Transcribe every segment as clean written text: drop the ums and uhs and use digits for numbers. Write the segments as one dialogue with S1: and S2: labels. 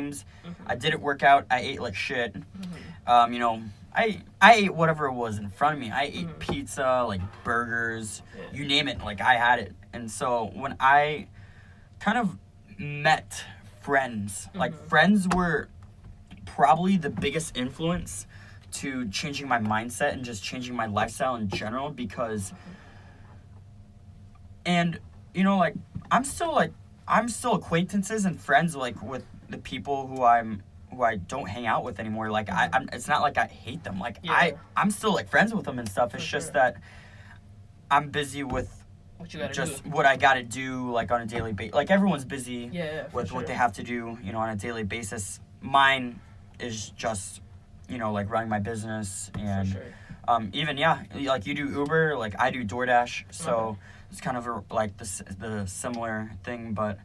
S1: times. I didn't work out. I ate like shit. You know, I ate whatever it was in front of me. I ate pizza, like burgers, you name it. Like I had it. And so when I kind of met friends, like friends were probably the biggest influence to changing my mindset and just changing my lifestyle in general, because and you know, like I'm still acquaintances and friends like with the people who I don't hang out with anymore. Like I'm it's not like I hate them. Like I'm still like friends with them and stuff. It's just that I'm busy with what I gotta do, like on a daily basis. Like everyone's busy with what they have to do, you know, on a daily basis. Mine is just, you know, like running my business and even like you do Uber, like I do DoorDash, so it's kind of like the similar thing. But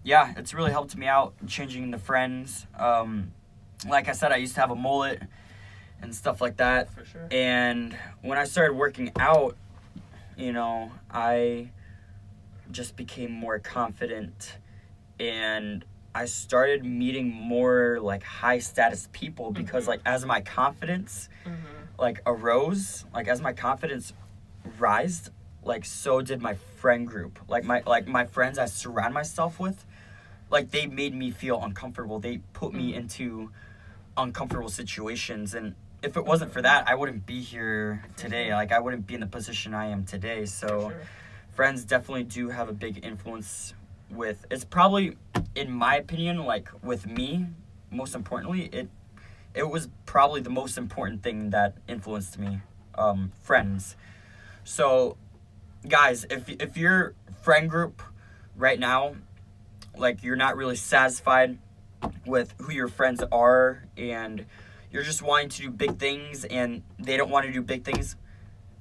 S1: it's really helped me out changing the friends. Like I said, I used to have a mullet and stuff like that. And when I started working out, you know, I just became more confident, and I started meeting more like high status people because like as my confidence like arose, like as my confidence rised, like so did my friend group. Like my friends I surround myself with, like they made me feel uncomfortable. They put me into uncomfortable situations, and if it wasn't for that, I wouldn't be here today. Like I wouldn't be in the position I am today. So friends definitely do have a big influence with, it's probably, in my opinion, like with me, most importantly, it was probably the most important thing that influenced me, friends. So guys, if your friend group right now, like you're not really satisfied with who your friends are and you're just wanting to do big things and they don't want to do big things,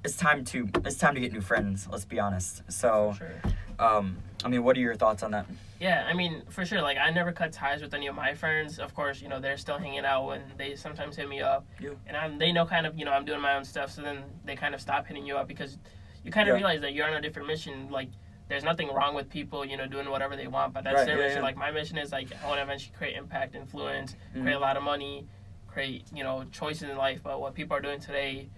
S1: it's time to get new friends, let's be honest. So I mean, what are your thoughts on that?
S2: Yeah, I mean, for sure, like I never cut ties with any of my friends. Of course, you know, they're still hanging out when they sometimes hit me up, and they know kind of, you know, I'm doing my own stuff, so then they kind of stop hitting you up because you kind of realize that you're on a different mission. Like there's nothing wrong with people, you know, doing whatever they want, but that's their mission. Like my mission is like I want to eventually create impact, influence, create a lot of money, create, you know, choices in life. But what people are doing today,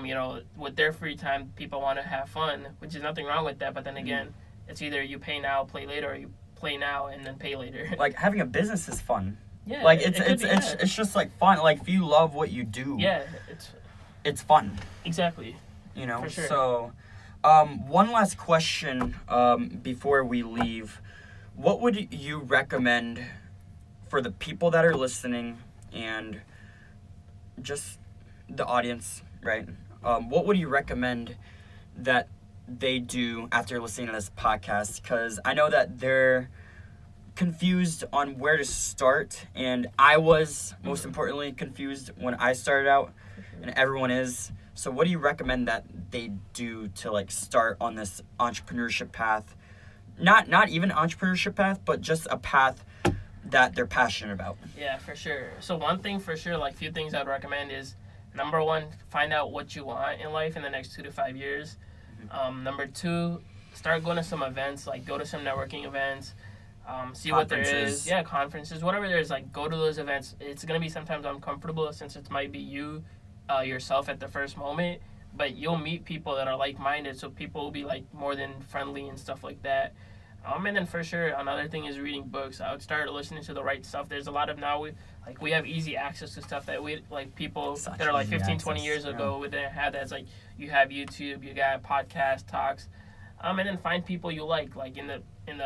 S2: you know, with their free time, people want to have fun, which is nothing wrong with that. But then again, it's either you pay now, play later, or you play now and then pay later. Like
S1: having a business is fun.
S2: Yeah,
S1: like it's just like fun. Like if you love what you do, it's fun.
S2: Exactly.
S1: You know.
S2: For sure.
S1: So, one last question before we leave. What would you recommend for the people that are listening and just the audience, right? What would you recommend that they do after listening to this podcast? Because I know that they're confused on where to start, and I was most importantly confused when I started out, and everyone is. So what do you recommend that they do to like start on this entrepreneurship path? Not even entrepreneurship path, but just a path that they're passionate about.
S2: Yeah, for sure. So one thing for sure, like few things I'd recommend is, number one, find out what you want in life in the next 2 to 5 years. Number two, start going to some events, like go to some networking events, see what there is. Yeah, conferences, whatever there is, like go to those events. It's going to be sometimes uncomfortable since it might be you, yourself at the first moment, but you'll meet people that are like-minded, so people will be like more than friendly and stuff like that. And then for sure, another thing is reading books. I would start listening to the right stuff. There's a lot of now, we have easy access to stuff that we, like people that are like 15, 20 years ago, we didn't have that. It's like you have YouTube, you got podcast talks, and then find people you like in the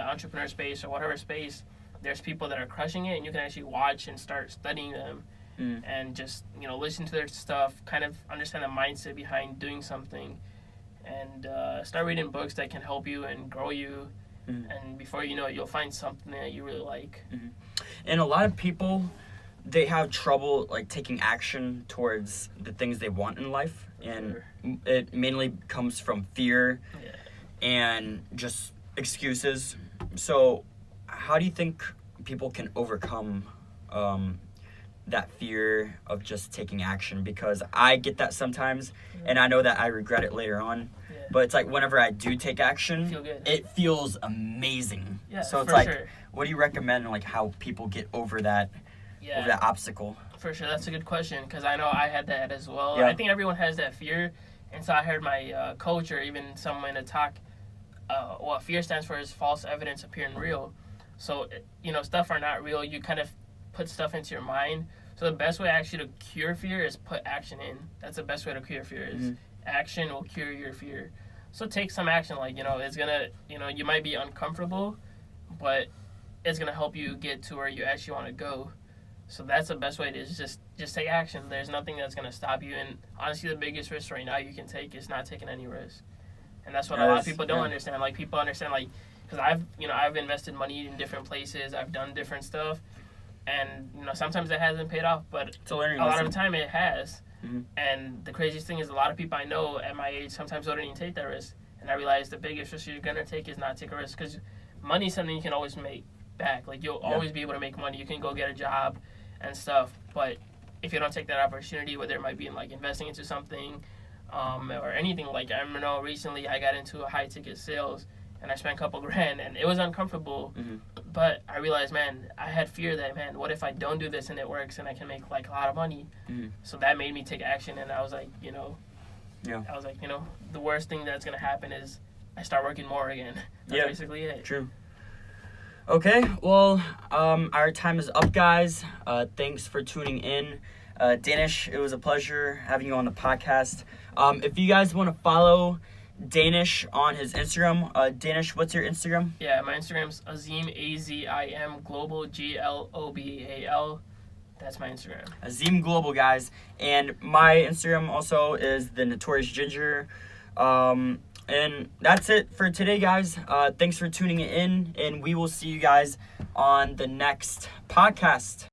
S2: entrepreneur space or whatever space. There's people that are crushing it, and you can actually watch and start studying them, and just, you know, listen to their stuff, kind of understand the mindset behind doing something, and start reading books that can help you and grow you. And before you know it, you'll find something that you really like.
S1: And a lot of people, they have trouble like taking action towards the things they want in life, and it mainly comes from fear and just excuses. So how do you think people can overcome that fear of just taking action? Because I get that sometimes, and I know that I regret it later on. But it's like whenever I do take action, it feels amazing.
S2: Yeah,
S1: so it's like what do you recommend, like, how people get over that obstacle?
S2: For sure, that's a good question, because I know I had that as well.
S1: Yeah.
S2: I think everyone has that fear, and so I heard my coach or even someone to talk. What fear stands for is false evidence appearing real. So stuff are not real. You kind of put stuff into your mind. So the best way actually to cure fear is put action in. That's the best way to cure fear. Is action will cure your fear. So take some action. Like it's gonna you might be uncomfortable, but it's gonna help you get to where you actually want to go. So that's the best way to just take action. There's nothing that's going to stop you. And honestly, the biggest risk right now you can take is not taking any risk. And that's what a lot of people don't understand. Like, people understand, like, because I've invested money in different places. I've done different stuff. And, sometimes it hasn't paid off. But a lot of the time it has. Mm-hmm. And the craziest thing is a lot of people I know at my age sometimes don't even take that risk. And I realize the biggest risk you're going to take is not take a risk. Because money is something you can always make back. Like, you'll always be able to make money. You can go get a job and stuff, but if you don't take that opportunity, whether it might be in like investing into something or anything, like I know recently I got into a high ticket sales and I spent a couple grand and it was uncomfortable, but I realized, man, I had fear that, man, what if I don't do this and it works and I can make like a lot of money? So that made me take action, and I was like, I was like, the worst thing that's gonna happen is I start working more again. That's basically it.
S1: True. Okay, well, our time is up, guys. Thanks for tuning in. Daanish, it was a pleasure having you on the podcast. If you guys want to follow Daanish on his Instagram, Daanish, what's your Instagram?
S2: Yeah, my Instagram's Azim, Azim Global, Global. That's my Instagram.
S1: Azim Global, guys. And my Instagram also is the Notorious Ginger. And that's it for today, guys. Thanks for tuning in, and we will see you guys on the next podcast.